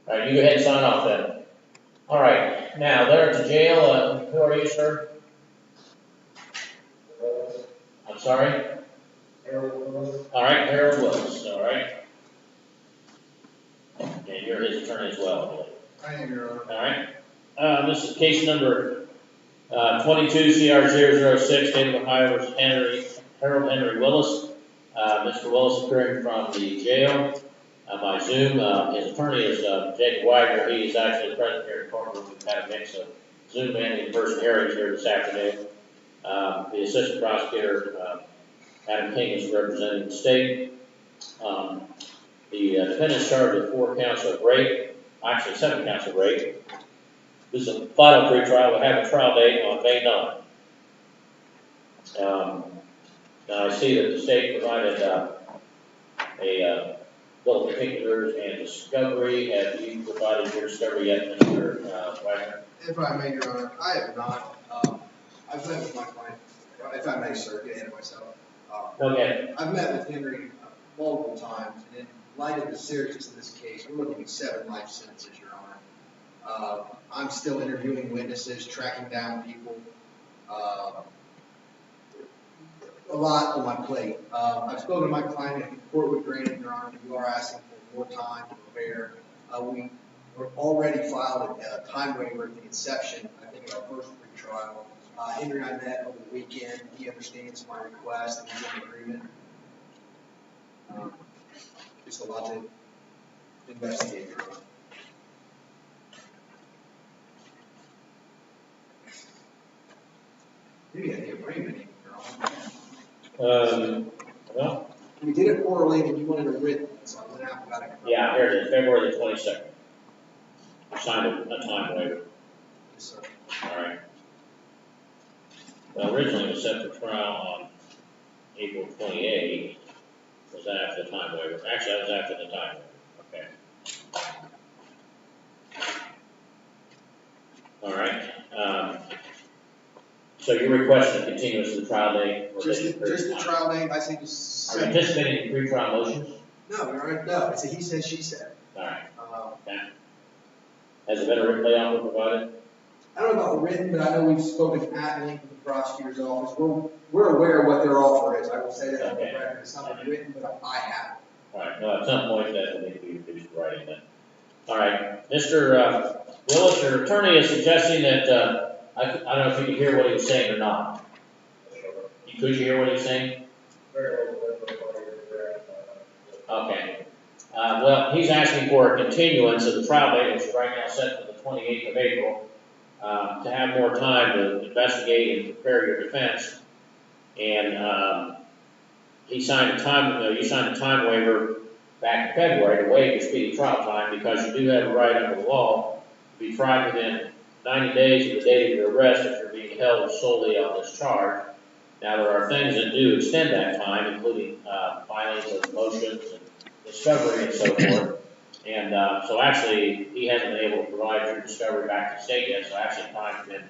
All right, you go ahead and sign off then. All right, now there at the jail, who are you, sir? I'm sorry? All right, Harold Willis, all right. And you're his attorney as well, I believe. I am, Your Honor. All right. This is case number 22 CR 006, State of Ohio versus Harold Henry Willis. Mr. Willis appearing from the jail by Zoom. His attorney is Jacob Wagner. He is actually present here in courtroom. We've had a mix of Zoom and in-person hearings here this afternoon. The assistant prosecutor, Adam King, is representing the state. The defendant is charged with 4 counts of rape, actually 7 counts of rape. This is a final pretrial. We'll have a trial date on May 9th. Now I see that the state provided a bill of particulars and discovery. Have you provided your discovery yet, Mr. Wagner? If I may, Your Honor, I have not. I've met with my client, if I may, sir, get ahead of myself. Okay. I've met with Henry multiple times, and in light of the seriousness of this case, we're looking at 7 life sentences, Your Honor. I'm still interviewing witnesses, tracking down people. A lot on my plate. I've spoken to my client, and the court would grant it, Your Honor. You are asking for more time to prepare. We were already filed a time waiver at the inception, I think, of our first pre-trial. Henry and I met over the weekend. He understands my request, and he's in agreement. Just a lot to investigate, Your Honor. Maybe at the agreement, Your Honor. Well, We did it orally, and you wanted a written, so I went out and got it. yeah, here it is, February the 22nd. Signed a time waiver. Yes, sir. All right. Well, originally it was set for trial on April 28th. Was that after the time waiver? Actually, that was after the time waiver. Okay. All right. So you're requesting a continuance of the trial date? Just the trial date, I say just. Are you anticipating any pre-trial motions? No, Your Honor, no. It's a he said, she said. All right. Okay. Has a better written layout been provided? I don't know about written, but I know we've spoken at length with the prosecutor's office. We're aware of what their offer is. I will say that on the record. It's not written, but I have. All right. No, at some point that will need to be reduced to writing then. All right. Mr. Willis, your attorney is suggesting that I don't know if you can hear what he was saying or not. Could you hear what he was saying? Okay. Well, he's asking for a continuance of the trial date, which is right now set for the 28th of April, to have more time to investigate and prepare your defense. And you signed a time waiver back in February to waive your speedy trial time because you do have a right under the law to be tried within 90 days of the date of your arrest if you're being held solely on this charge. Now, there are things that do extend that time, including filings of motions and discovery and so forth. And so actually, he hasn't been able to provide your discovery back to the state yet, so actually time's been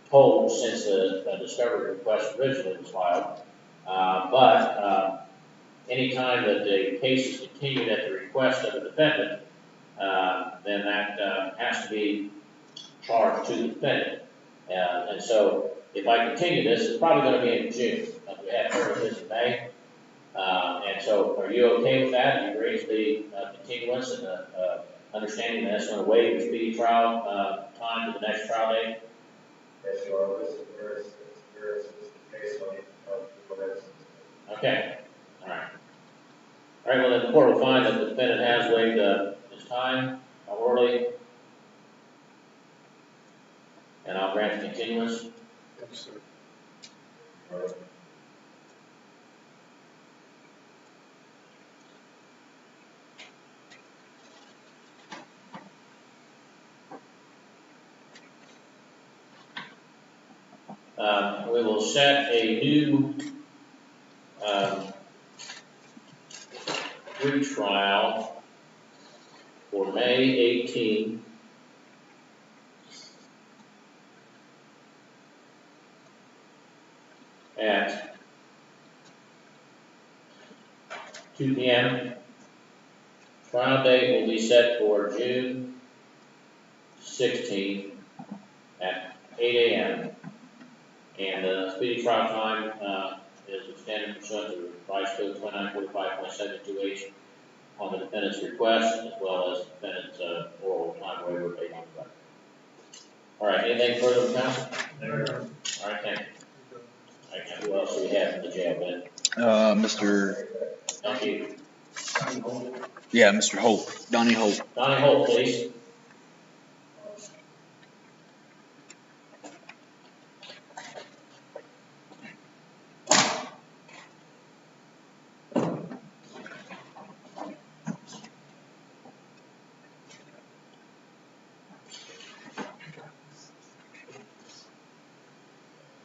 told since the discovery request originally was filed. But any time that the case is continued at the request of the defendant, then that has to be charged to the defendant. And so if I continue this, it's probably going to be in June. We have heard this in May. And so are you okay with that? Do you agree to the continuance and the understanding that that's going to waive the speedy trial time to the next trial date? Yes, you are. This is based on okay. All right. All right, well, then the court will find that the defendant has waived his time orally, and I'll grant the continuance. Yes, sir. All right. We will set a new retrial for May 18th at 2 p.m. Trial date will be set for June 16th at 8 a.m. And the speedy trial time is extended pursuant to Revised Code 2945.72H on the defendant's request, as well as the defendant's oral time waiver paid on the record. All right, anything further from counsel? All right, thank you. All right, now who else do we have in the jail, Ben? Mr. Thank you. Yeah, Mr. Holt, Donnie Holt. Donnie Holt, please.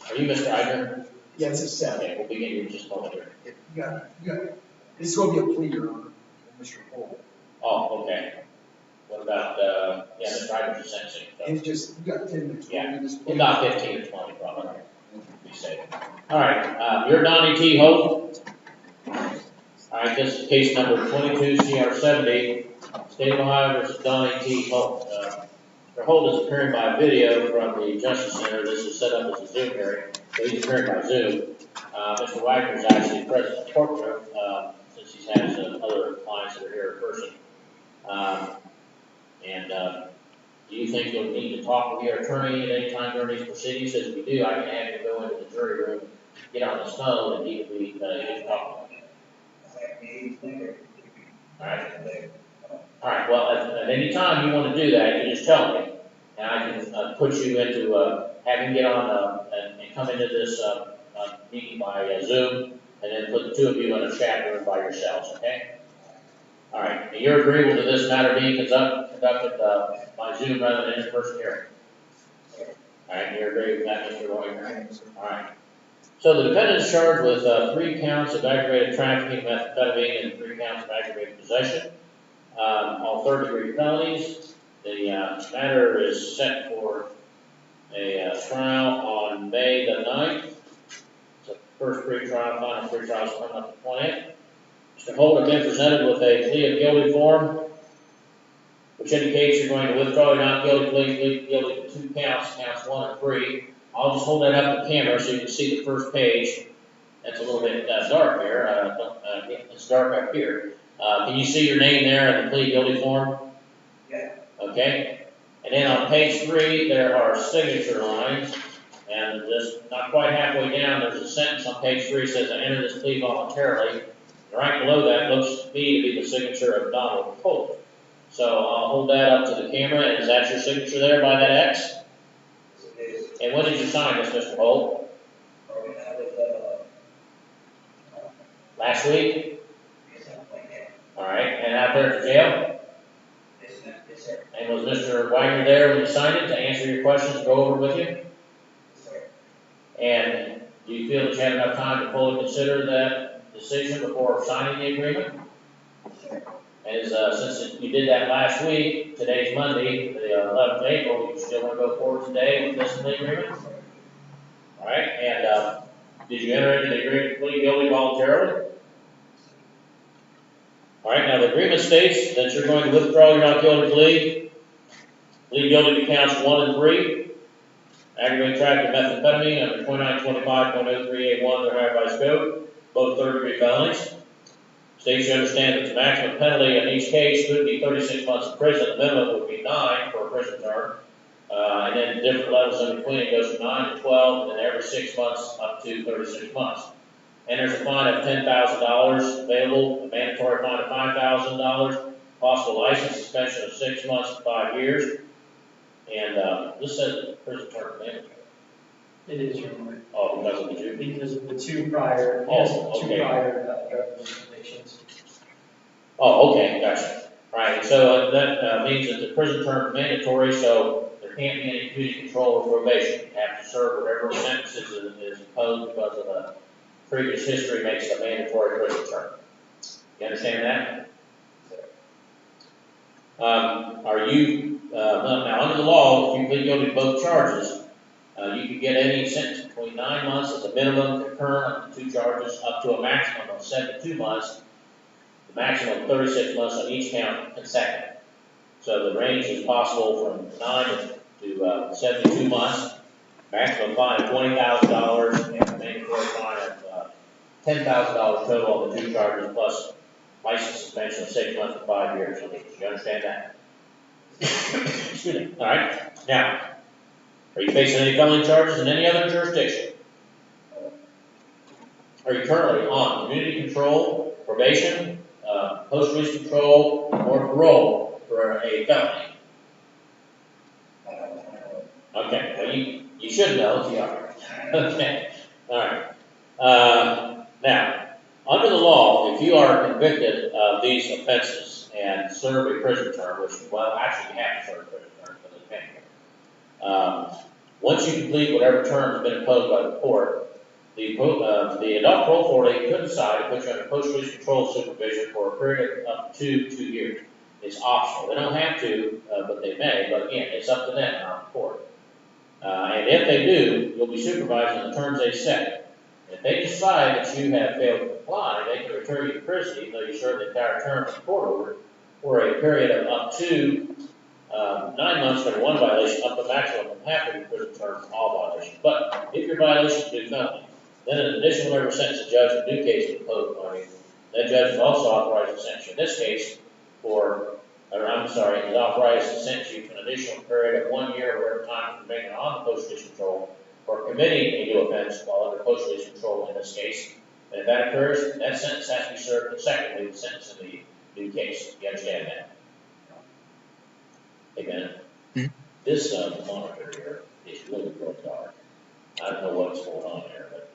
Are you Mr. Eidner? Yeah, it's a seven. Okay, we'll begin you in just a moment here. You got it. This is going to be a plea, Your Honor, for Mr. Cole. Oh, okay. What about, yeah, Mr. Eidner's a sentencing. It's just, you got 10 minutes. Yeah. This In about 15 or 20, probably. Be safe. All right, you're Donnie T. Holt. All right, this is case number 22 CR 70, State of Ohio versus Donnie T. Holt. Mr. Holt is appearing by video from the Justice Center. This is set up as a Zoom hearing, so he's appearing by Zoom. Mr. Wagner is actually present in the courtroom since he has other clients that are here in person. Do you think you'll need to talk with your attorney at any time during these proceedings? If you do, I can have you go into the jury room, get on his phone, and he can be talking. All right, well, at any time you want to do that, you just tell me, and I can put you into, have him get on and come into this meeting by Zoom, and then put the two of you in a chat room by yourselves, okay? All right, and you're agreeable to this matter being conducted by Zoom rather than in-person hearing? All right, you're agreeable with that, Mr. Wagner? All right. So the defendant is charged with 3 counts of aggravated trafficking of methamphetamine and 3 counts of aggravated possession, all third-degree felonies. The matter is set for a trial on May the 9th. It's the first pre-trial, final pre-trial is coming up the 20th. Mr. Holt has been presented with a plea of guilty form, which indicates you're going to withdraw your not guilty plea, plead guilty to 2 counts, counts 1 and 3. I'll just hold that up to the camera so you can see the first page. That's a little bit dark here. It's dark up here. Can you see your name there in the plea guilty form? Yeah. Okay. And then on page 3, there are signature lines. And just not quite halfway down, there's a sentence on page 3 that says, I enter this plea voluntarily. And right below that looks to me to be the signature of Donald Holt. So I'll hold that up to the camera. And is that your signature there by that X? And when did you sign this, Mr. Holt? Last week? All right, and out there at the jail? Yes, sir. And was Mr. Wagner there when you signed it to answer your questions and go over with you? Yes, sir. And do you feel that you had enough time to fully consider that decision before signing the agreement? Yes, sir. And since you did that last week, today's Monday, the 11th of April, you still want to go forward today with this plea agreement? All right, and did you enter into the agreement to plead guilty voluntarily? All right, now the agreement states that you're going to withdraw your not guilty plea, plead guilty to counts 1 and 3, aggravated trafficking of methamphetamine under 2925.03A1 of the Ohio Revised Code, both third-degree felonies. States you understand that the maximum penalty in each case could be 36 months in prison. The minimum would be 9 for a prison term. And then different levels in between. It goes from 9 to 12, and then every 6 months up to 36 months. And there's a fine of $10,000 available, a mandatory fine of $5,000, possible license suspension of 6 months to 5 years. And this says prison term mandatory. It is your point. Oh, because of the juvenile. Because of the 2 prior, Oh, okay. 2 prior drug convictions. Oh, okay, gotcha. Right, so that means that the prison term is mandatory, so there can't be any community control or probation. You have to serve whatever sentence is imposed because of a previous history makes it a mandatory prison term. You understand that? Are you, now under the law, if you plead guilty to both charges, you can get any sentence between 9 months as a minimum concurrent on the 2 charges up to a maximum of 72 months, the maximum of 36 months on each count consecutive. So the range is possible from 9 to 72 months, maximum fine of $20,000, and a mandatory fine of $10,000 total on the two charges, plus license suspension of 6 months to 5 years. Do you understand that? Excuse me. All right. Now, are you facing any felony charges in any other jurisdiction? Are you currently on community control, probation, post-release control, or parole for a felony? Okay, well, you should know if you are. Okay, all right. Now, under the law, if you are convicted of these offenses and serve a prison term, which, well, actually you have to serve a prison term because it's pending. Once you complete whatever term has been imposed by the court, the adult parole authority could decide to put you under post-release control supervision for a period of up to 2 years. It's optional. They don't have to, but they may. But again, it's up to them, not the court. And if they do, you'll be supervised in the terms they set. If they decide that you have failed to comply, they can return you to prison, even though you served the entire term of the court order, for a period of up to 9 months for one violation, up to maximum of half of your prison term for all violations. But if your violations do felony, then an additional whatever sentence the judge in due case would impose on you, that judge is also authorized to sentence you in this case is authorized to sentence you to an additional period of 1 year, whatever time for remaining on the post-release control, or committing a new offense while under post-release control in this case. And if that occurs, that sentence has to be served consecutively the sentence in the new case. You understand that? Amen. This monitor here is really dark. I don't know what's going on there, but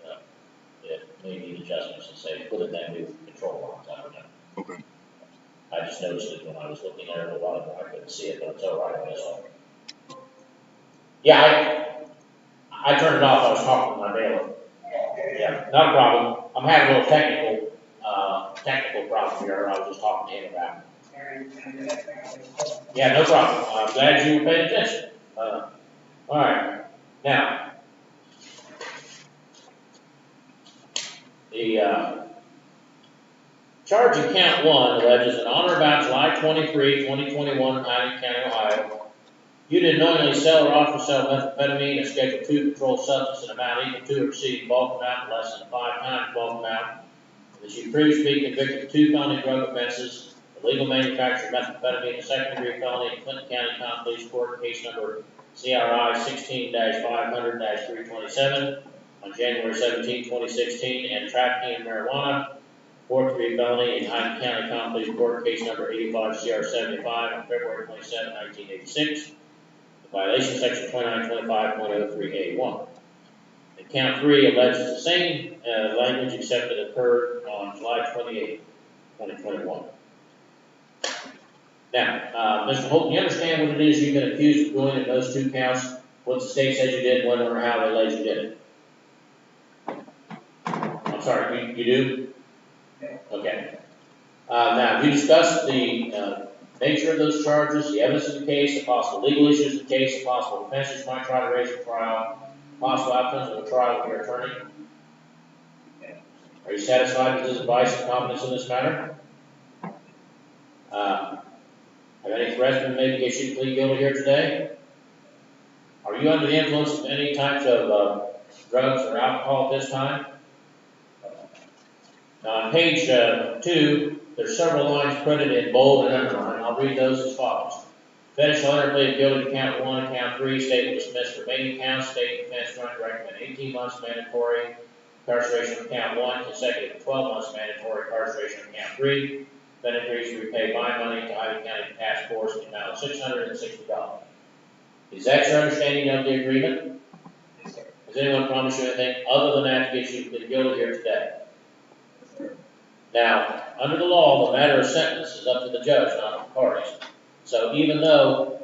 it may need adjustments to say put in that new control lines. I don't know. Okay. I just noticed it when I was looking at it a while ago. I couldn't see it, but it's all right on this one. Yeah, I turned it off. I was talking to my bailiff. Yeah, not a problem. I'm having a little technical problem here. I was just talking to him about it. Yeah, no problem. I'm glad you were paying attention. All right. Now, the charge in count 1 alleges that on or about July 23, 2021 in Highland County, Ohio, you did knowingly sell or offer to sell methamphetamine, a Schedule II controlled substance, in amount equal to or exceeding bulk amount less than 5 times bulk amount. That you previously been convicted of 2 felony drug offenses, illegal manufacture of methamphetamine, a second-degree felony in Clinton County Common Police Court, case number CRI 16-500-327 on January 17, 2016, and trafficking of marijuana, fourth-degree felony in Hyden County Common Police Court, case number 85 CR 75 on February 27, 1986. The violation section 2925.03A1. And count 3 alleges the same language except it occurred on July 28, 2021. Now, Mr. Holt, you understand what it is you've been accused of doing in those 2 counts? What the state says you did, when or how they alleged you did it? I'm sorry, you do? Okay. Now, have you discussed the nature of those charges, the evidence of the case, the possible legal issues of the case, the possible offenses you might try to raise in trial, possible outcomes of the trial with your attorney? Are you satisfied with his advice and confidence in this matter? Have any threats been made against you to plead guilty here today? Are you under the influence of any types of drugs or alcohol at this time? Now, on page 2, there's several lines printed in bold and underlined. I'll read those as follows. Defendant shall enter plea guilty to count 1 and count 3. State will dismiss remaining counts. State defense joint recommend 18 months mandatory incarceration for count 1, consecutive to 12 months mandatory incarceration for count 3. Defendant agrees to repay my money to Hyden County Task Force in the amount of $660. Is that your understanding of the agreement? Yes, sir. Has anyone promised you anything other than that to get you to plead guilty here today? Now, under the law, the matter of sentence is up to the judge, not the parties. So even though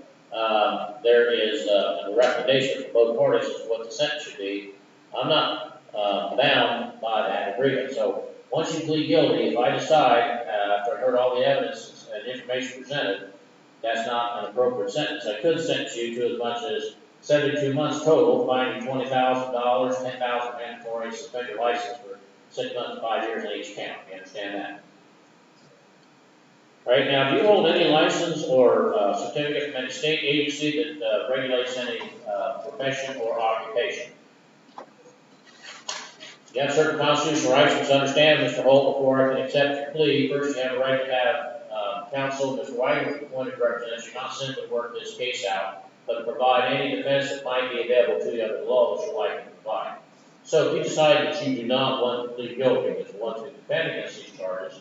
there is a recommendation from both parties as to what the sentence should be, I'm not bound by that agreement. So once you plead guilty, if I decide, after I heard all the evidence and information presented, that's not an appropriate sentence, I could sentence you to as much as 72 months total, fine you $20,000, $10,000 mandatory, suspend your license for 6 months, 5 years in each count. You understand that? All right, now, do you hold any license or certificate from any state agency that regulates any profession or occupation? You have certain constitutional rights, which understand, Mr. Holt, before I can accept your plea. First, you have a right to have counsel, Mr. White, who's appointed to represent you, not simply work this case out, but to provide any defense that might be available to you under the law that you're likely to provide. So if you decide that you do not want to plead guilty, but you want to defend against these charges,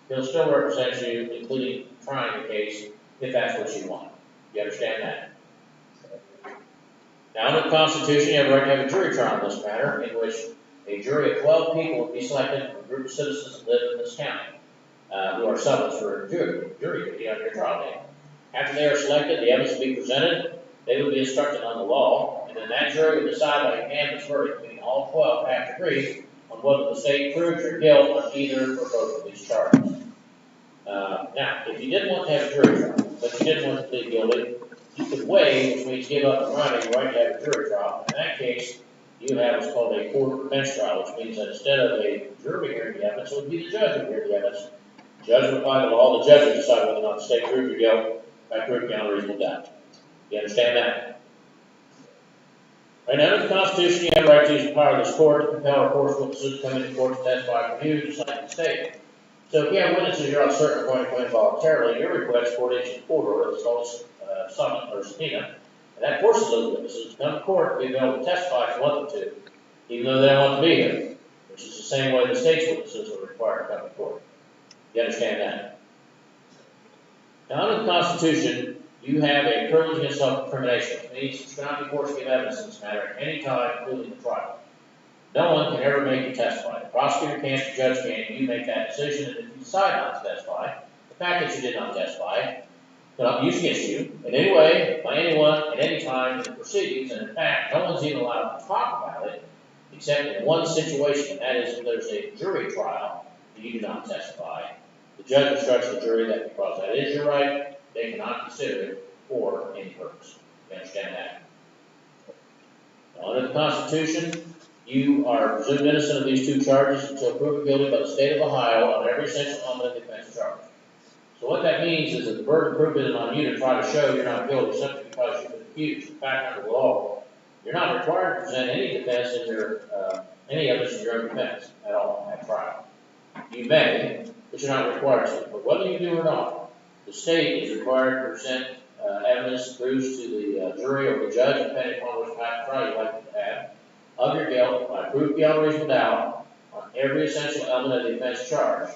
he'll still represent you, including trying the case, if that's what you want. You understand that? Now, under the Constitution, you have a right to have a jury trial in this matter, in which a jury of 12 people will be selected from a group of citizens that live in this county, who are summons for a jury duty on your trial day. After they are selected, the evidence will be presented, they will be instructed on the law, and then that jury will decide by unanimous verdict, meaning all 12 have to agree on whether the state proves your guilt on either or both of these charges. Now, if you didn't want to have a jury trial, but you didn't want to plead guilty, you could waive, which means give up the right to have a jury trial. In that case, you have what's called a court bench trial, which means that instead of a jury hearing the evidence, it would be the judge who would hear the evidence. The judge would apply the law, the judge would decide whether or not the state proved your guilt by proof beyond a reasonable doubt. You understand that? Right now, under the Constitution, you have the right to use the power of this court to compel or force witnesses to come into court to testify for you, just like the state. So if you have witnesses you're uncertain are going to come in voluntarily, your request for it is a court order, it's called a summons or subpoena, and that forces those witnesses to come to court to be able to testify if you want them to, even though they don't want to be here, which is the same way the state's witnesses are required to come to court. You understand that? Now, under the Constitution, you have a privilege against self-incrimination, which means you cannot be forced to give evidence in this matter at any time, including the trial. No one can ever make you testify. The prosecutor can't, the judge can't, you make that decision, and if you decide not to testify, the fact that you did not testify cannot be used against you in any way, by anyone, at any time in the proceedings, and in fact, no one's even allowed to talk about it, except in one situation, and that is if there's a jury trial and you do not testify. The judge instructs the jury that because that is your right, they cannot consider it for any purpose. You understand that? Now, under the Constitution, you are presumed innocent of these two charges until proven guilty by the state of Ohio on every essential element of the defense charge. So what that means is that the burden of proof isn't on you to try to show you're not guilty simply because you've been accused. In fact, under the law, you're not required to present any defense in your, any evidence in your own defense at all at trial. You may, but you're not required to. But whether you do or not, the state is required to present evidence proves to the jury or the judge, depending upon which type of trial you like to have, of your guilt by proof beyond reasonable doubt on every essential element of the offense charge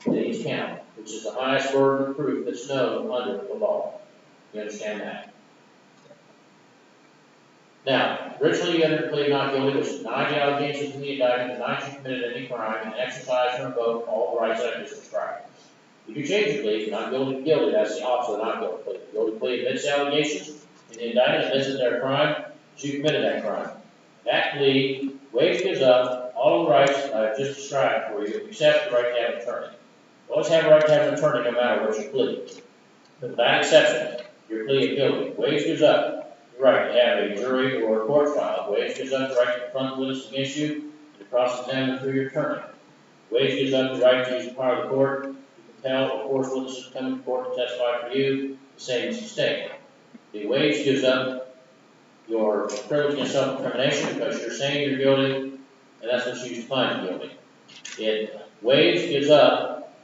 in each count, which is the highest burden of proof that's known under the law. You understand that? Now, originally you entered a plea not guilty, which denied the allegations in the indictment, denied you committed any crime, and exercised or invoked all the rights that I just described. If you change your plea, not guilty to guilty, that's the opposite of not guilty plea. Guilty plea admits the allegations, and the indictment admits that they're a crime, so you committed that crime. That plea waives, gives up all the rights I've just described for you, except the right to have an attorney. You always have a right to have an attorney no matter what you plead. But without exception, your plea of guilty waives, gives up the right to have a jury or a court trial. Waives, gives up the right to confront witnesses against you and to cross-examine through your attorney. Waives, gives up the right to use the power of the court to compel or force witnesses to come to court to testify for you, the same as the state. The waives, gives up your privilege against self-incrimination because you're saying you're guilty, and that's what you use to find you guilty. It waives, gives up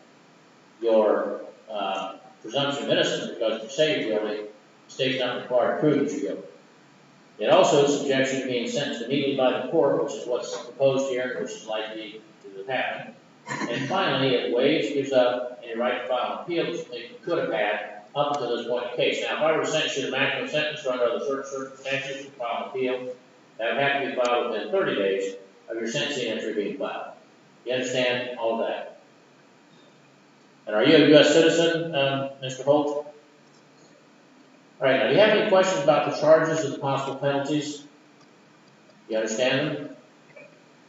your presumption of innocence because you say you're guilty, the state's not required to prove that you're guilty. It also subjects you to being sentenced immediately by the court, which is what's proposed here, which is likely to happen. And finally, it waives, gives up any right to file an appeal that you think you could have had up until this point in the case. Now, if I were to sentence you to maximum sentence or under other circumstances to file an appeal, that would have to be filed within 30 days of your sentencing entry being filed. You understand all of that? And are you a U.S. citizen, Mr. Holt? All right, now, do you have any questions about the charges and the possible penalties? You understand them?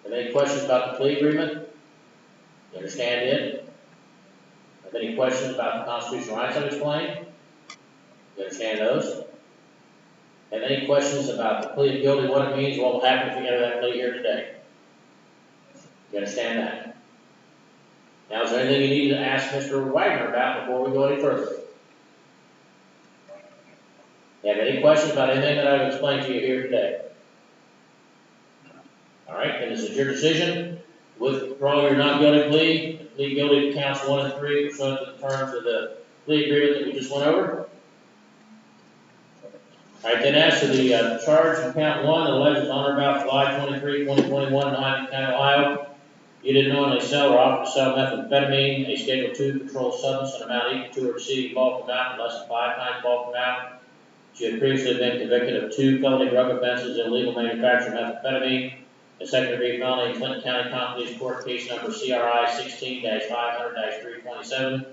Have any questions about the plea agreement? You understand it? Have any questions about the constitutional rights I've explained? You understand those? Have any questions about the plea of guilty, what it means, what will happen if you enter that plea here today? You understand that? Now, is there anything you need to ask Mr. Wagner about before we go any further? You have any questions about anything that I've explained to you here today? All right, then this is your decision. Withdraw your not guilty plea, and plead guilty to counts 1 and 3 pursuant to the terms of the plea agreement that we just went over. All right, then as to the charge in count 1, alleges on or about July 23, 2021, in Hyman County, Ohio, you did knowingly sell or offer to sell methamphetamine, a Schedule II controlled substance, an amount equal to or exceeding bulk amount, less than 5 times bulk amount. She had previously been convicted of 2 felony drug offenses, illegal manufacture of methamphetamine, a second-degree felony in Clinton County Common Pleas Court, case number CRI 16-500-327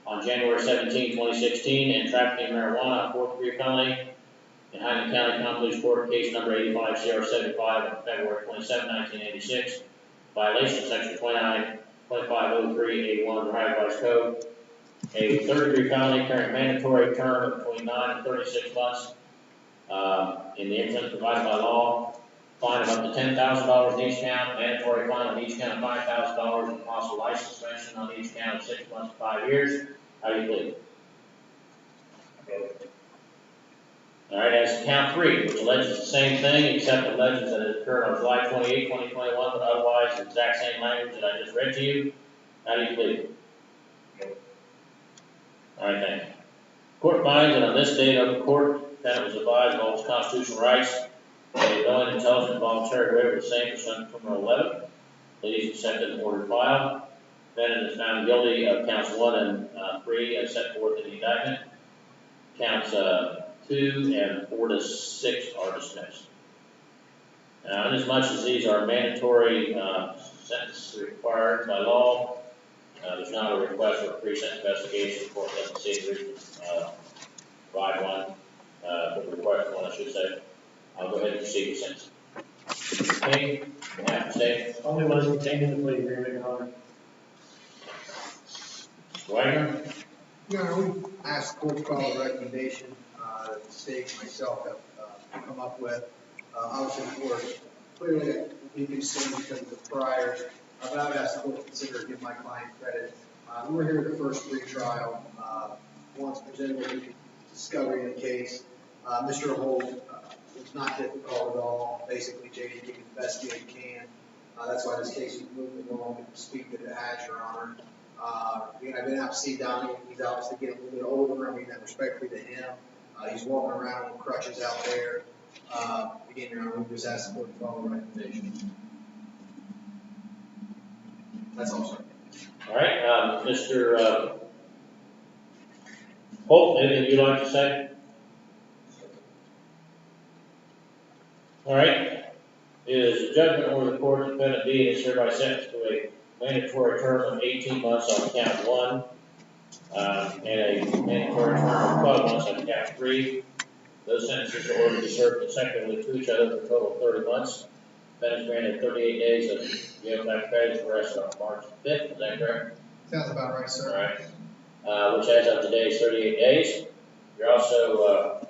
on January 17, 2016, and trafficking marijuana, a fourth-degree felony in Hyman County Common Pleas Court, case number 85-CR75 on February 27, 1986, violation of section 2503-81 of the Ohio Revised Code, a third-degree felony carrying a mandatory term of between 9 and 36 months in the instance provided by law, fine of up to $10,000 in each count, mandatory fine on each count of $5,000, and possible license suspension on each count of 6 months to 5 years. How do you plead? All right, as to count 3, which alleges the same thing, except alleges that it occurred on July 28, 2021, but otherwise the exact same language that I just read to you. How do you plead? All right, thank you. Court finds that on this date of the court, that was advised of all its constitutional rights, a knowing, intelligent, voluntary waiver of the same pursuant to criminal 11. Please accepted and ordered filed. Defendant is found guilty of counts 1 and 3 as set forth in the indictment. Counts 2 and 4 to 6 are dismissed. Now, inasmuch as these are mandatory sentences required by law, there's not a request for a pre-sentence investigation. The court doesn't see the reason to provide one, but request one, I should say. I'll go ahead and proceed with sentencing. King, you have to say. Only was contained in the plea agreement, Your Honor. Wagner? Your Honor, we asked the court to follow the recommendation that the state and myself have come up with. Obviously, the court clearly be concerned because of the priors. But I would ask the court to consider to give my client credit. We were here at the first pre-trial. Once presented with the discovery of the case, Mr. Holt was not difficult at all. Basically, JD can investigate can. That's why this case was moving along at the speed that it has, Your Honor. Again, I've been out to see Donnie. He's obviously getting a little bit older. I mean that respectfully to him. He's walking around with crutches out there. Again, Your Honor, we just asked the court to follow the recommendation. That's all, sir. All right, Mr. Holt, anything you'd like to say? All right. It is a judgment over the court defendant B is hereby sentenced to a mandatory term of 18 months on count 1 and a mandatory term of 12 months on count 3. Those sentences are ordered to serve consecutively to each other for a total of 30 months. Defendant is granted 38 days of jail time credit for arrest on March 5th. Is that correct? Sounds about right, sir. All right. Which as of today is 38 days. You're also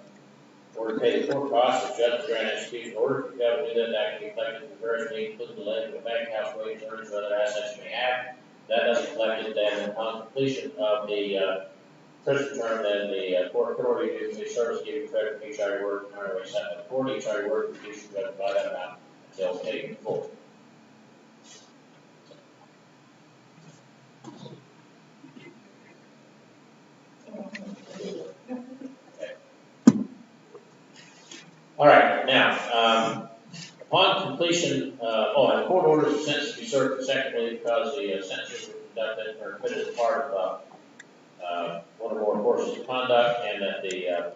ordered to pay the court costs of judge grant execution order. If you haven't do that, that can be collected from various means, including the levy of a bank house, wages, earnings, or other assets you may have. That doesn't collect it, then upon completion of the prison term, then the court can order you to do community service, give you credit for each hour you work, and earn away set by the court. Each hour you work, reduce your credit by that amount until paid in full. All right, now, upon completion, and the court orders the sentence to be served consecutively because the sentences were conducted or committed as part of one or more courses of conduct, and that the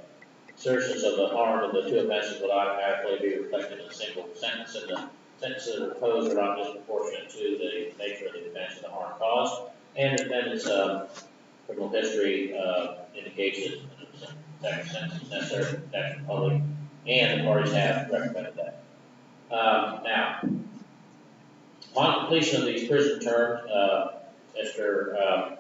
seriousness of the harm of the 2 offenses would automatically be reflected in a single sentence, and the sentences that are imposed are not disproportionate to the nature of the offense and the harm caused. And the defendant's criminal history indicates that the sentence is necessary for protection of the public, and the parties have recommended that. Now, upon completion of these prison terms, Mr.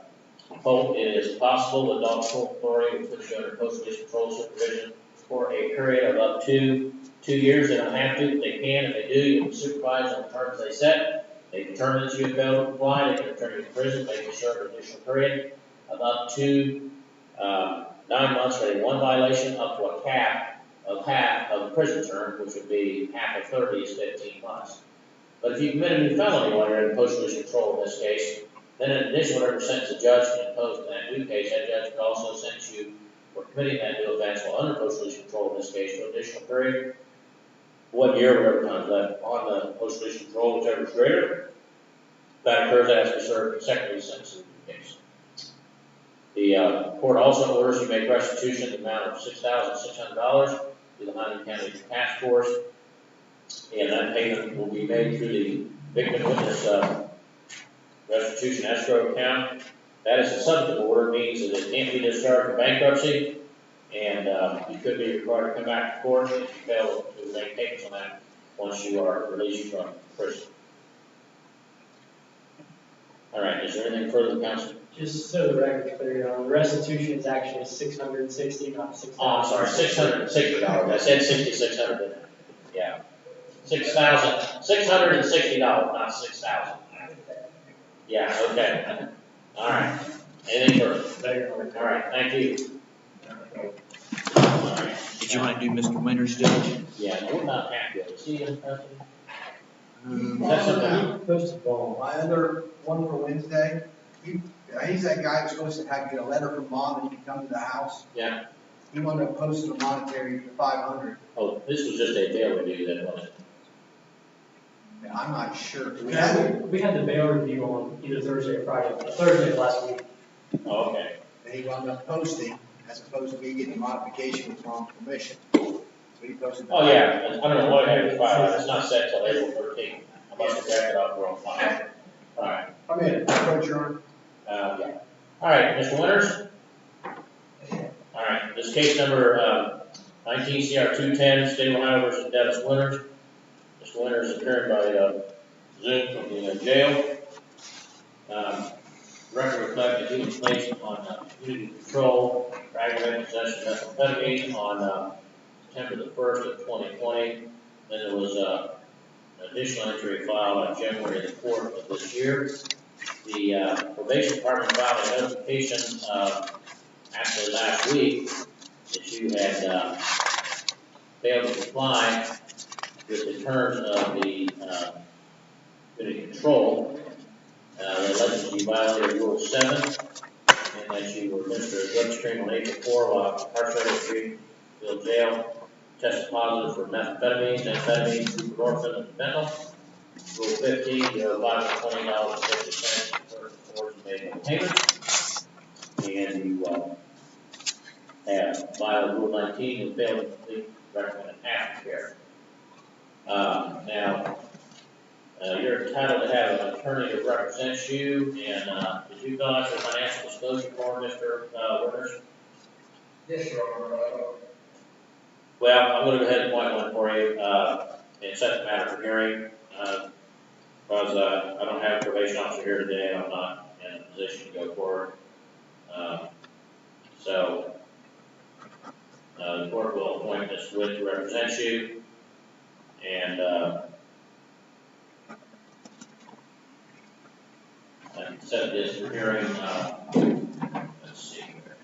Holt, it is possible that Dog Full Authority will put you under post-release control supervision for a period of up to 2 years. They don't have to, but they can. If they do, you can supervise on the terms they set. They determine that you have failed to comply, they can return you to prison, they can serve an additional period of up to 9 months for any one violation, up to a cap of half of the prison term, which would be half of 30 is 15 months. But if you commit a new felony while you're in post-release control in this case, then in addition to whatever sentence the judge can impose in that new case, that judge could also sentence you for committing that new offense while under post-release control in this case for an additional period, 1 year, whatever time left on the post-release control, whichever is greater. That occurs after served consecutive sentences in the case. The court also orders you make restitution in the amount of $6,600 to the Huntington County Task Force, and that payment will be made through the victim witness restitution escrow account. That is a substantive order, means that it can't be discharged in bankruptcy, and you could be required to come back to court if you fail to make payments on that once you are released from prison. All right, is there anything further, counsel? Just so the record's clear, the restitution is actually $660, not $6,000. Oh, I'm sorry, $660. I said $6,600, didn't I? Yeah. $6,660, not $6,000. Yeah, okay. All right. Anything further? All right, thank you. All right. Did you want to do Mr. Winters, Judge? Yeah, what about Hatfield? Is he in custody? That's okay. First of all, My other one for Wednesday, he's that guy who's supposed to have get a letter from mom and he can come to the house. Yeah. He wanted to post a monetary $500. Oh, this was just a bail review, that wasn't. And I'm not sure. we had the bail review on either Thursday or Friday, Thursday of last week. Oh, okay. And he wound up posting as opposed to me getting a modification with mom's permission. So he posted. Oh, yeah, I don't know what happened, it's not set till April 13th. I must have backed it up wrong. All right. I'm in. Approach your honor. Yeah. All right, Mr. Winters? All right, this case number 19 CR 210, State of Ohio versus Dennis Winters. Mr. Winters is appearing by Zoom from the jail. Record reflects that he was placed on community control for aggravated possession of methamphetamine on September the 1st of 2020. Then there was an additional entry filed on January the 4th of this year. The probation department filed a notification actually last week that you had failed to comply with the terms of the community control. They alleged that you violated Rule 7 and that you were administered a drug screen on April 4 while incarcerated at Greenville Jail, tested positive for methamphetamine, buprenorphine, and fentanyl. Rule 15, you owe $520.50 for made no payment. And you have violated Rule 19 and failed to complete recommended aftercare. Now, you're entitled to have an attorney that represents you, and did you fill out your financial disclosure form, Mr. Winters? Yes, Your Honor. Well, I'm going to go ahead and point one for you and set the matter for hearing because I don't have a probation officer here today, and I'm not in a position to go forward. So the court will appoint Ms. Witt to represent you, and set this for hearing. Let's see here.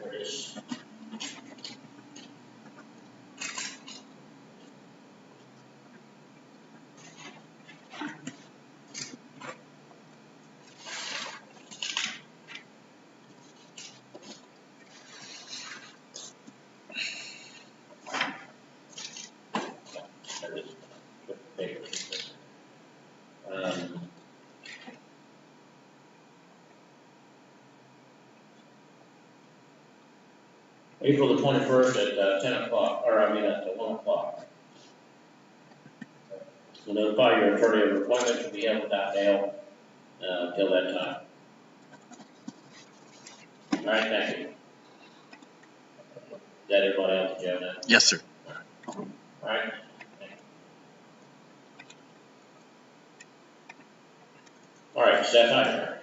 There it is. April the 21st at 10 o'clock, or I mean at 1 o'clock. So notify your attorney of appointment to be held without bail until that time. All right, thank you. Is that everybody else, Joe? Now? Yes, sir. All right. All right, Seth Heidner.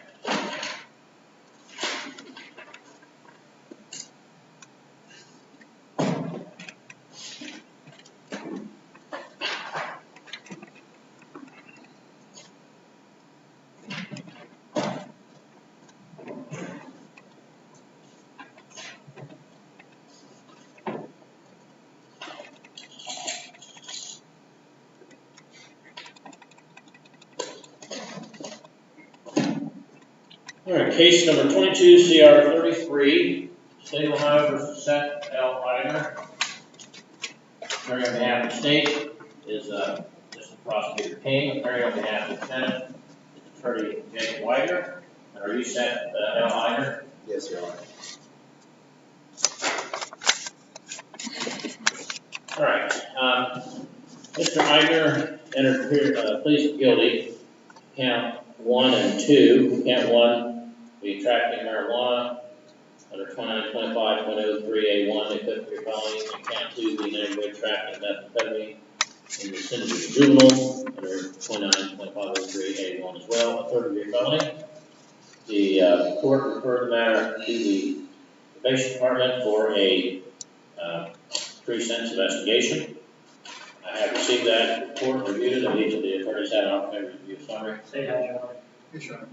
All right, case number 22 CR 33, State of Ohio versus Seth L. Eidner. Attorney on behalf of the state is Mr. Prosecutor King. Attorney on behalf of the defendant is Attorney Jacob Widener. And are you Seth L. Eidner? Yes, Your Honor. All right. Mr. Eidner entered pleas of guilty. Count 1 and 2. Count 1, be trafficking marijuana under 2925.03A1, they could be felony. And count 2, be in any way trafficking methamphetamine in the vicinity of juvenile under 2925.03A1 as well, a third degree felony. The court referred the matter to the probation department for a pre-sentence investigation. I have received that report, reviewed it, and each of the attorneys had an opportunity to review a summary. State has your honor. Yes, Your Honor.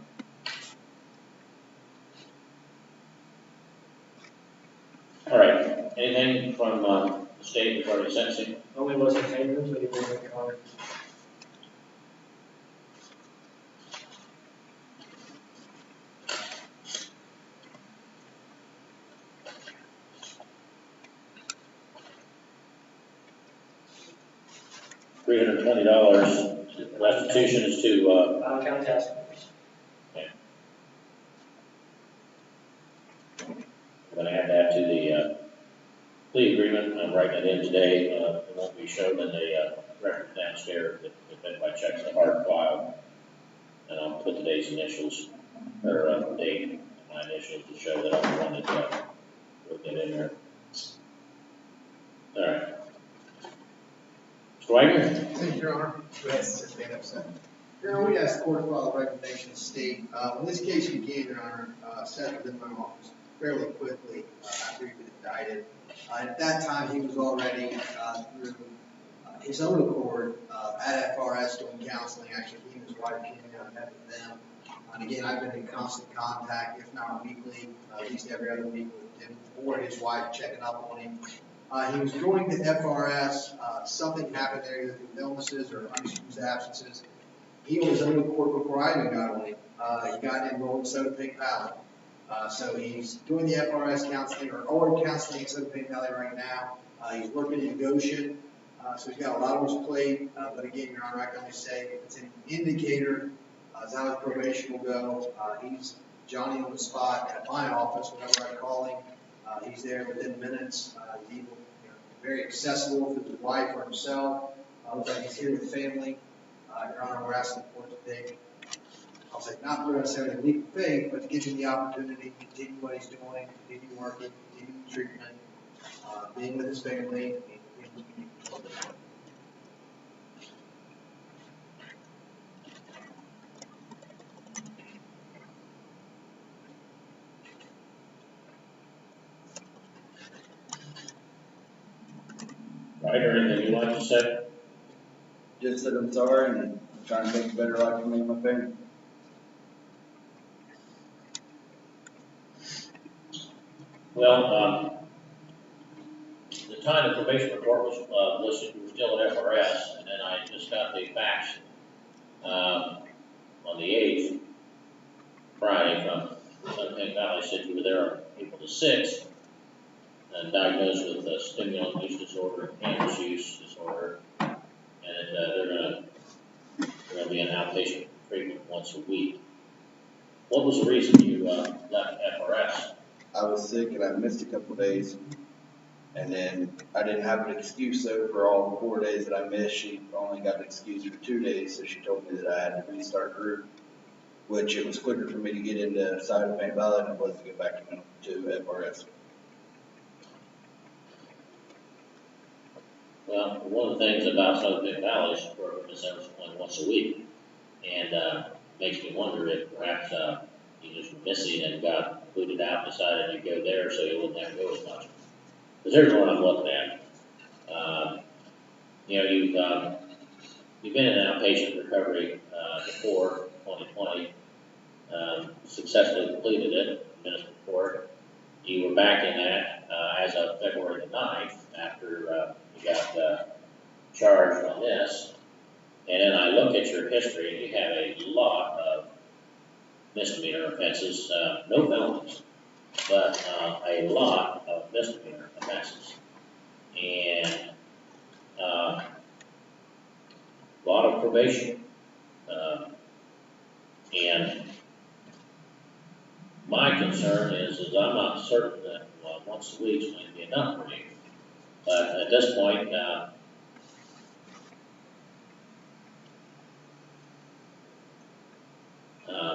All right. Anything from the state regarding sentencing? Only was in favor, so you will make your honor. $320 restitution is to County task force. we're going to add that to the plea agreement. I'm writing it in today. It won't be shown in the record downstairs if anybody checks the hard file. And I'll put today's initials, or date, my initials to show that I'm the one that wrote that in there. All right. Mr. Wagner? Thank you, Your Honor. Go ahead, stand up, sir. Your Honor, we asked the court to file a recommendation of state. When this case began, Your Honor, Seth was in my office fairly quickly after he'd been indicted. At that time, he was already through his own accord at FRS doing counseling. Actually, he and his wife came down and met with them. And again, I've been in constant contact, if not weekly, at least every other week with him or his wife checking up on him. He was going to FRS. Something happened there, either through illnesses or unexcused absences. He on his own accord before I even got on him. He got enrolled in Soda Pink Valley. So he's doing the FRS counseling, or already counseling in Soda Pink Valley right now. He's working in Goshen. So he's got a lot on his plate. But again, Your Honor, I can only say it's an indicator as how his probation will go. He's Johnny on the spot at my office whenever I call him. He's there within minutes. He's able, very accessible to his wife or himself. Looks like he's here with family. Your Honor, we're asking the court to take, I'll say, not necessarily a leap of faith, but to give him the opportunity to continue what he's doing, continue working, continue treatment, being with his family, and continue to control the family. Right, or anything you'd like to say? Just that I'm sorry and I'm trying to make a better life for me and my family. Well, the time the probation report was listed, we were still at FRS, and then I just got the fax on the 8th, Friday, from Soda Pink Valley, said you were there on April the 6th, and diagnosed with stimulant use disorder and cannabis use disorder, and they're going to be in outpatient treatment once a week. What was the reason you left FRS? I was sick and I missed a couple of days. And then I didn't have an excuse though for all the 4 days that I missed. She only got an excuse for 2 days, so she told me that I had to restart group, which it was quicker for me to get into Soda Pink Valley than it was to get back to FRS. Well, one of the things about Soda Pink Valley is the program is only once a week, and makes me wonder if perhaps you just were missing and got booted out, decided to go there so you wouldn't have to go as much. Because here's what I'm looking at. You've been in outpatient recovery before 2020, successfully completed it, administered for it. You were back in that as of February the 9th after you got charged on this. And then I look at your history and you have a lot of misdemeanor offenses, no felonies, but a lot of misdemeanor offenses. And a lot of probation. And my concern is I'm not certain that once a week is going to be enough for you. But at this point,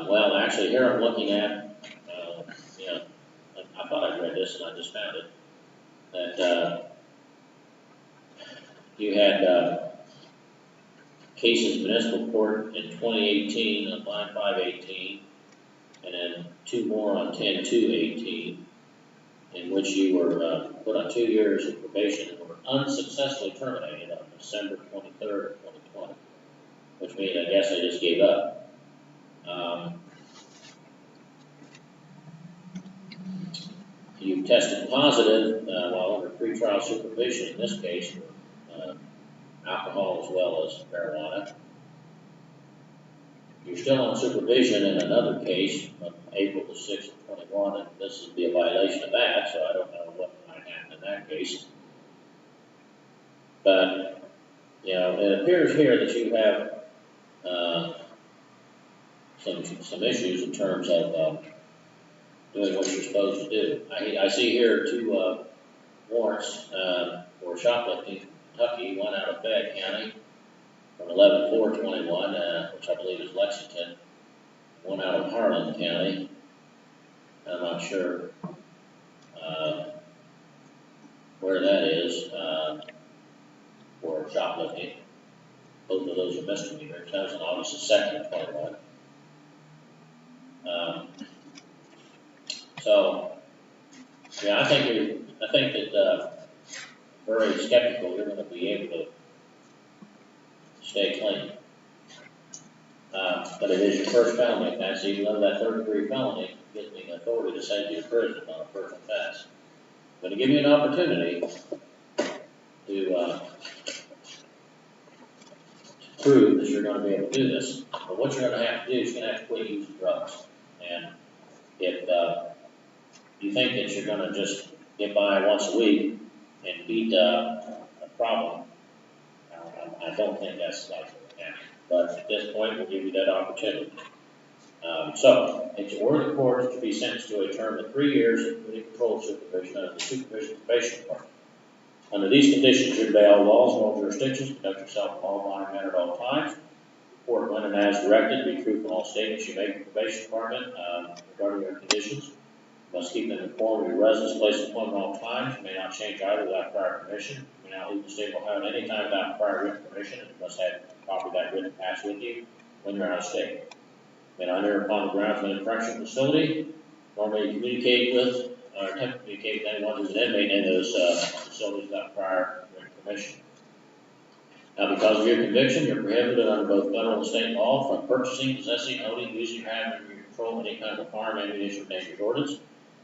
well, actually, here I'm looking at, you know, I thought I read this and I just found it, that you had cases in municipal court in 2018 on line 518, and then 2 more on 10/2/18, in which you were put on 2 years of probation and were unsuccessfully terminated on December 23rd, 2020, which means I guess I just gave up. You tested positive while under pretrial supervision, in this case, for alcohol as well as marijuana. You're still on supervision in another case from April the 6th of 21, and this would be a violation of that, so I don't know what might happen in that case. But, you know, it appears here that you have some issues in terms of doing what you're supposed to do. I see here 2 warrants for shoplifting in Kentucky, one out of Fayette County from 11/4/21, which I believe is Lexington, one out of Harlan County. I'm not sure where that is for shoplifting. Both of those are misdemeanors. That was on August the 2nd of 21. So, yeah, I think that very skeptical you're going to be able to stay clean. But it is your first felony offense, even though that 3rd-degree felony gives me the authority to send you to prison on a first offense. I'm going to give you an opportunity to prove that you're going to be able to do this. But what you're going to have to do is you're going to have to quit using drugs. And if you think that you're going to just get by once a week and beat a problem, I don't think that's likely to happen. But at this point, we'll give you that opportunity. So, it's your order of the court to be sentenced to a term of 3 years, including controlled supervision under the supervision probation department. Under these conditions, you obey all laws and all jurisdictions, conduct yourself in all honor and manner at all times. Report when and as directed, be truthful in all statements you make in the probation department regarding your conditions. You must keep them informed of your residence, place of employment at all times. You may not change either without prior permission. You may not leave the state of Ohio at any time without prior written permission, and you must have a copy of that written pass with you when you're out of state. You may not enter upon the grounds of an correctional facility, nor may you communicate with or attempt to communicate with anyone who's an inmate in those facilities without prior written permission. Now, because of your conviction, you're prohibited under both federal and state law from purchasing, possessing, owning, using, or having under your control any kind of firearm, ammunition, or dangerous ordnance.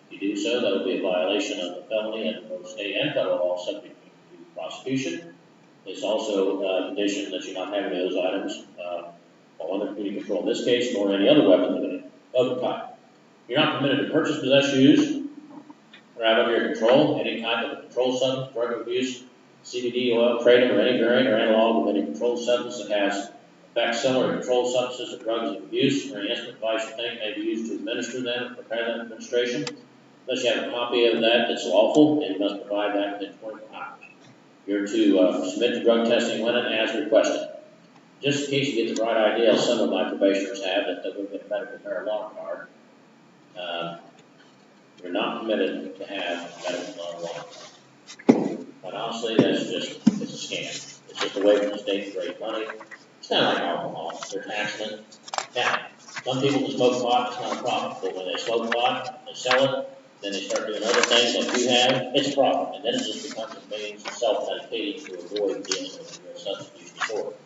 If you do so, that will be a violation of the felony and both state and federal law subject to prosecution. It's also a condition that you not have any of those items while under community control in this case, nor any other weapon of the type. You're not permitted to purchase, possess, use, or have under your control any type of controlled substance, drug abuse, CBD, oil, kratom, or any variant or analog of any controlled substance that has effects similar to controlled substances or drugs of abuse, or any instrument device you think may be used to administer them or prepare them for administration. Unless you have a copy of that that's lawful, and you must provide that within 24 hours. You're to submit to drug testing when and as requested. Just in case you get the right idea, some of my probationers have, that they will get a medical marijuana card. You're not permitted to have medical marijuana. But honestly, it's a scam. It's just a way for the state to raise money. It's kind of like alcohol. They're taxing it. Now, some people who smoke pot, it's not a problem. But when they smoke pot, they sell it, then they start doing other things like you have, it's a problem. And then it just becomes a means of self-medicating to avoid dealing with a real substance use disorder.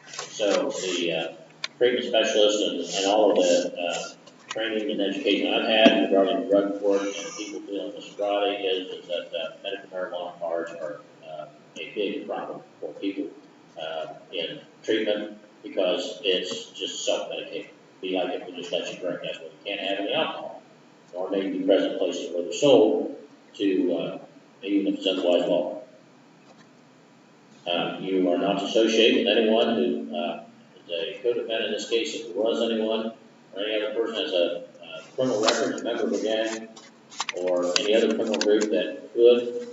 So the treatment specialist and all of the training and education I've had regarding drug court and people dealing with sobriety is that medical marijuana cards are a big problem for people in treatment because it's just self-medicating. Be like if we just let you drink, that's what you or sold to, even if it's otherwise lawful. You are not to associate with anyone who is a co-defendant in this case, if there was anyone, or any other person has a criminal record, a member of a gang, or any other criminal group that could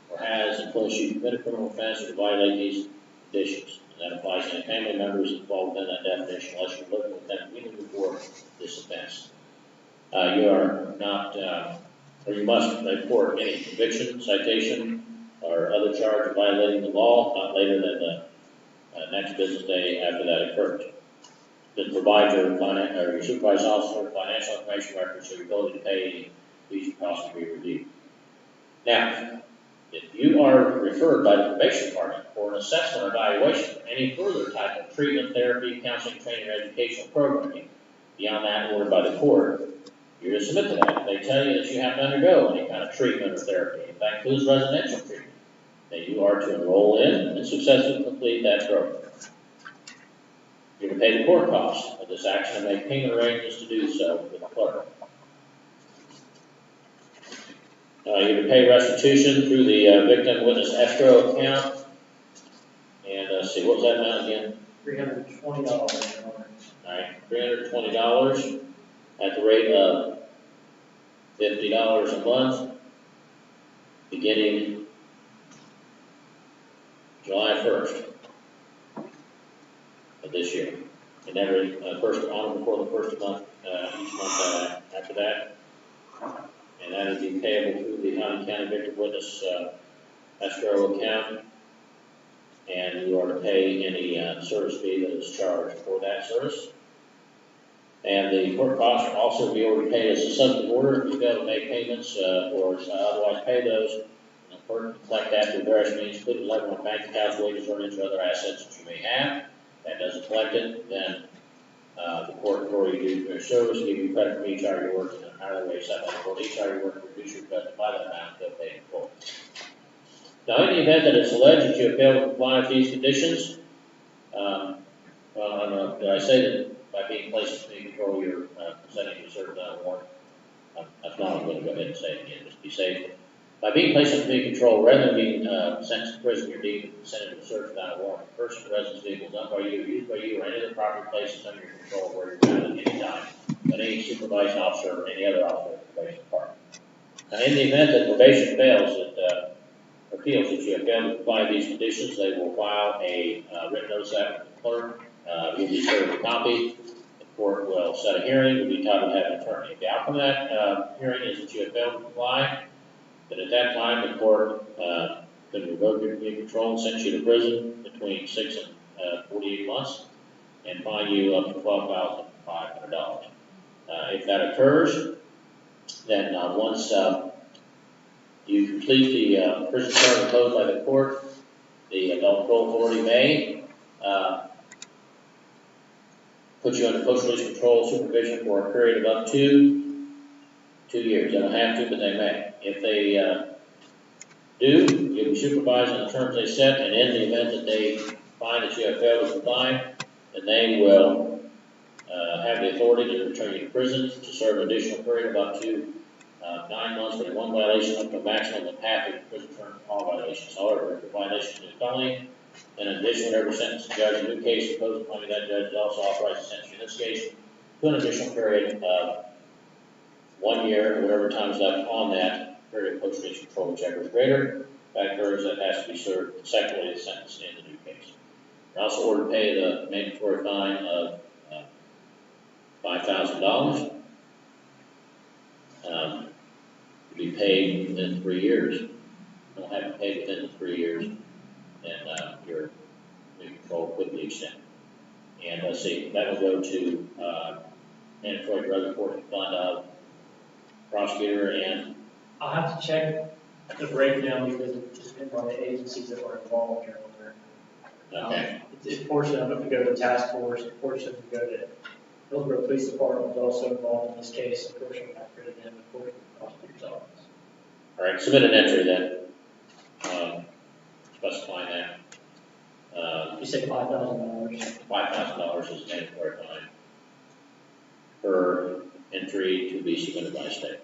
or has influenced you to commit a criminal offense or to violate these conditions. And that applies to any family members involved within that definition, unless you're living with them immediately before this offense. You are not, or you must report any conviction, citation, or other charge of violating the law not later than the next business day after that occurred. Then provide your supervised officer financial information records so your ability to pay any fees costs to be reviewed. Now, if you are referred by the probation department for an assessment or evaluation, any further type of treatment, therapy, counseling, training, or educational programming beyond that ordered by the court, you're to submit to that. If they tell you that you have to undergo any kind of treatment or therapy, if that includes residential treatment, then you are to enroll in and successfully complete that program. You're to pay the court costs of this action and make payment arrangements to do so with the clerk. You're to pay restitution through the victim witness escrow account. And let's see, what was that amount again? $320. All right, $320 at the rate of $50 a month, beginning July 1st of this year. And every first on before the first month, each month after that. And that is be payable through the Huntington County Victim Witness escrow account. And you are to pay any service fee that is charged for that service. And the court costs are also be able to pay as a substantive order if you fail to make payments or otherwise pay those. And the court can collect that through various means, including levying on bank accounts, wages, earnings, or other assets that you may have. If that doesn't collect it, then the court will review your service, give you credit for each hour you work, and an hourly wage set by the court. Each hour you work, reduce your credit by that amount, they'll pay in full. Now, in the event that it's alleged that you have failed to comply with these conditions, well, I don't know, did I say that by being placed in control, you're consenting to serve without a warrant? If not, I'm going to go ahead and say it again, just to be safe. By being placed under control, rather than being sentenced to prison, you're deemed consented to search without a warrant. Person or residence vehicles owned by you, used by you, or any other property places under your control where you're found at any time, by any supervised officer or any other officer of the probation department. Now, in the event that probation fails, appeals that you have failed to comply with these conditions, they will file a written notice out with the clerk. You'll be served a copy. The court will set a hearing. You'll be entitled to have an attorney. If the outcome of that hearing is that you have failed to comply, then at that time the court can revoke your control and sentence you to prison between 6 and 48 months and fine you up to $12,500. If that occurs, then once you complete the prison term imposed by the court, the adult control authority may put you under post-release control supervision for a period of up to 2 years. They don't have to, but they may. If they do, you'll be supervised on the terms they set, and in the event that they find that you have failed to comply, then they will have the authority to return you to prison to serve an additional period of up to 9 months for one violation, up to a maximum of half of the prison term for all violations. However, if the violation is a felony, in addition, whatever sentence the judge in a new case imposed upon you, that judge is also authorized to sentence you in this case to an additional period of 1 year, or whatever time is left on that period of post-release control, whichever is greater. If that occurs, that has to be served consecutively to the sentence in the new case. You're also ordered to pay the mandatory fine of $5,000. To be paid within 3 years. If you don't have it paid within the 3 years, then your control could be extended. And let's see, that will go to mandatory drug enforcement fund of prosecutor and. I'll have to check the breakdown because it just depends on the agencies that were involved here. Okay. A portion of it would go to task force, a portion would go to Hillsborough Police Department was also involved in this case, a portion got rid of them, a portion of the prosecutor's office. All right, submit an entry then, specifying that. You said $5,000. $5,000 is a mandatory fine per entry to be submitted by state.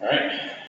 All right,